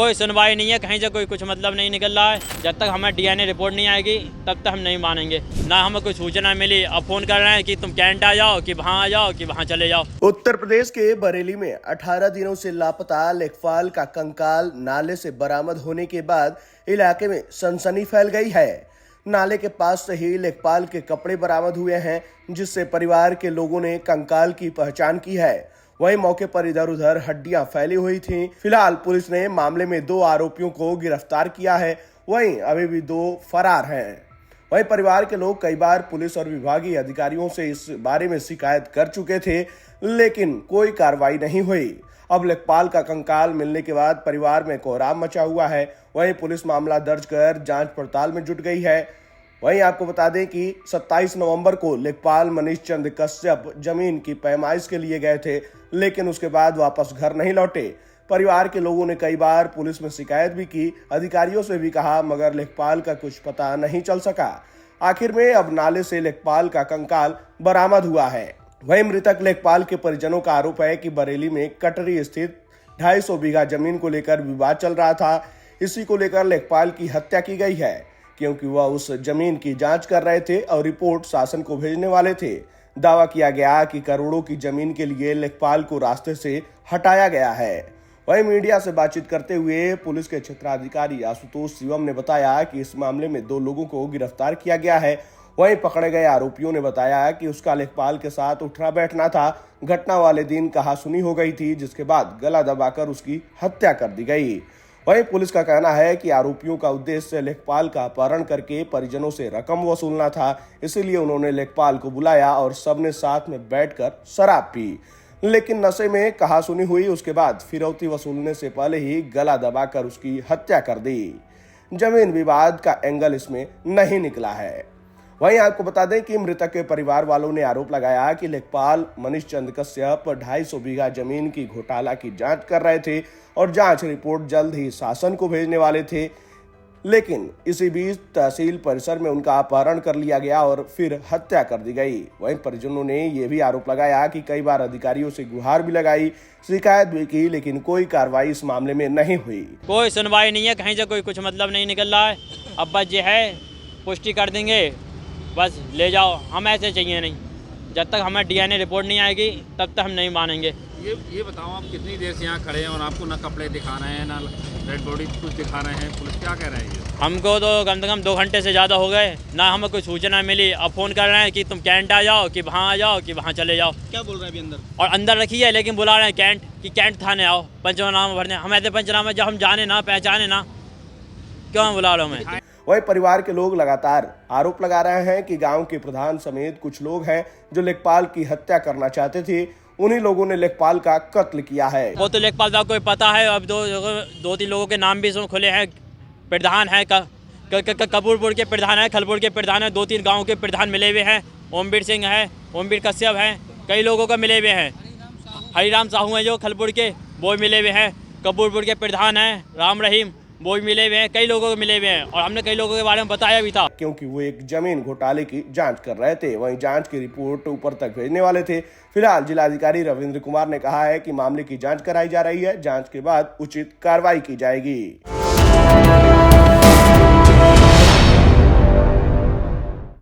कोई सुनवाई नहीं है, कहीं से कोई कुछ मतलब नहीं निकल रहा है। जब तक हमें डीएनए रिपोर्ट नहीं आएगी तब तक हम नहीं मानेंगे। ना हमें कोई सूचना मिली, अब फोन कर रहे हैं कि तुम कैंट आ जाओ, कि वहाँ आ जाओ, कि वहाँ चले जाओ। उत्तर प्रदेश के बरेली में 18 दिनों से लापता लेखपाल का कंकाल नाले से बरामद होने के बाद इलाके में सनसनी फैल गई है। नाले के पास से ही लेखपाल के कपड़े बरामद हुए हैं, जिससे परिवार के लोगों ने कंकाल की पहचान की है। वहीं मौके पर इधर उधर हड्डियां फैली हुई थीं। फिलहाल पुलिस ने मामले में 2 आरोपियों को गिरफ्तार किया है, वहीं अभी भी 2 फरार हैं। वहीं परिवार के लोग कई बार पुलिस और विभागीय अधिकारियों से इस बारे में शिकायत कर चुके थे, लेकिन कोई कार्रवाई नहीं हुई। अब लेखपाल का कंकाल मिलने के बाद परिवार में कोहराम मचा हुआ है। वहीं पुलिस मामला दर्ज कर जांच पड़ताल में जुट गई है। वहीं आपको बता दें कि 27 नवंबर को लेखपाल मनीष चंद कश्यप जमीन की पैमाइश के लिए गए थे, लेकिन उसके बाद वापस घर नहीं लौटे। परिवार के लोगों ने कई बार पुलिस में शिकायत भी की, अधिकारियों से भी कहा, मगर लेखपाल का कुछ पता नहीं चल सका। आखिर में अब नाले से लेखपाल का कंकाल बरामद हुआ है। वहीं मृतक लेखपाल के परिजनों का आरोप है कि बरेली में कटरी स्थित 250 बीघा जमीन को लेकर विवाद चल रहा था। इसी को लेकर लेखपाल की हत्या की गई है, क्योंकि वह उस जमीन की जांच कर रहे थे और रिपोर्ट शासन को भेजने वाले थे। दावा किया गया कि करोड़ों की जमीन के लिए लेखपाल को रास्ते से हटाया गया है। वहीं मीडिया से बातचीत करते हुए पुलिस के क्षेत्राधिकारी आशुतोष शिवम ने बताया कि इस मामले में 2 लोगों को गिरफ्तार किया गया है। वहीं पकड़े गए आरोपियों ने बताया कि उसका लेखपाल के साथ उठना बैठना था। घटना वाले दिन कहासुनी हो गई थी, जिसके बाद गला दबाकर उसकी हत्या कर दी गई। वहीं पुलिस का कहना है कि आरोपियों का उद्देश्य लेखपाल का अपहरण करके परिजनों से रकम वसूलना था, इसीलिए उन्होंने लेखपाल को बुलाया और सबने साथ में बैठकर शराब पी, लेकिन नशे में कहासुनी हुई। उसके बाद फिरौती वसूलने से पहले ही गला दबाकर उसकी हत्या कर दी। जमीन विवाद का एंगल इसमें नहीं निकला है। वहीं आपको बता दें कि मृतक के परिवार वालों ने आरोप लगाया कि लेखपाल मनीष चंद कश्यप 250 बीघा जमीन की घोटाला की जांच कर रहे थे और जांच रिपोर्ट जल्द ही शासन को भेजने वाले थे, लेकिन इसी बीच तहसील परिसर में उनका अपहरण कर लिया गया और फिर हत्या कर दी गई। वहीं परिजनों ने यह भी आरोप लगाया कि कई बार अधिकारियों से गुहार भी लगाई, शिकायत भी की, लेकिन कोई कार्रवाई इस मामले में नहीं हुई। कोई सुनवाई नहीं है, कहीं से कोई कुछ मतलब नहीं निकल रहा है। अब बस ये है, पुष्टि कर देंगे, बस ले जाओ, हम ऐसे चाहिए नहीं। जब तक हमें डीएनए रिपोर्ट नहीं आएगी तब तक हम नहीं मानेंगे। ये बताओ, आप कितनी देर से यहाँ खड़े हैं और आपको ना कपड़े दिखा रहे हैं, ना डेड बॉडी कुछ दिखा रहे हैं, पुलिस क्या कह रही है? हमको तो कम से कम 2 घंटे से ज़्यादा हो गए, ना हमें कोई सूचना मिली। अब फोन कर रहे हैं कि तुम कैंट आ जाओ, कि वहाँ आ जाओ, कि वहाँ चले जाओ। क्या बोल रहे हैं अभी अंदर? और अंदर रखी है, लेकिन बुला रहे हैं कैंट, कि कैंट थाने आओ पंचनामा भरने। हम ऐसे पंचनामा जब हम जाने ना पहचाने ना, क्यों हम बुला रहे हो हमें? वहीं परिवार के लोग लगातार आरोप लगा रहे हैं कि गांव के प्रधान समेत कुछ लोग हैं जो लेखपाल की हत्या करना चाहते थे। उन्हीं लोगों ने लेखपाल का कत्ल किया है। वो तो लेखपाल साहब को पता है। अब 2-3 लोगों के नाम भी इसमें खुले हैं। प्रधान है कपूरपुर के प्रधान है, खलपुर के प्रधान है, 2-3 गाँव के प्रधान मिले हुए हैं। ओमवीर सिंह है, ओमवीर कश्यप है, कई लोगों का मिले हुए हैं। हरिराम साहू हैं जो खलपुर के, वो मिले हुए हैं। कपूरपुर के प्रधान है राम रहीम, वो भी मिले हुए हैं। कई लोगों को मिले हुए हैं और हमने कई लोगों के बारे में बताया भी था, क्योंकि वो एक जमीन घोटाले की जांच कर रहे थे। वहीं जांच की रिपोर्ट ऊपर तक भेजने वाले थे। फिलहाल जिलाधिकारी रविंद्र कुमार ने कहा है कि मामले की जांच कराई जा रही है। जांच के बाद उचित कार्रवाई की जाएगी।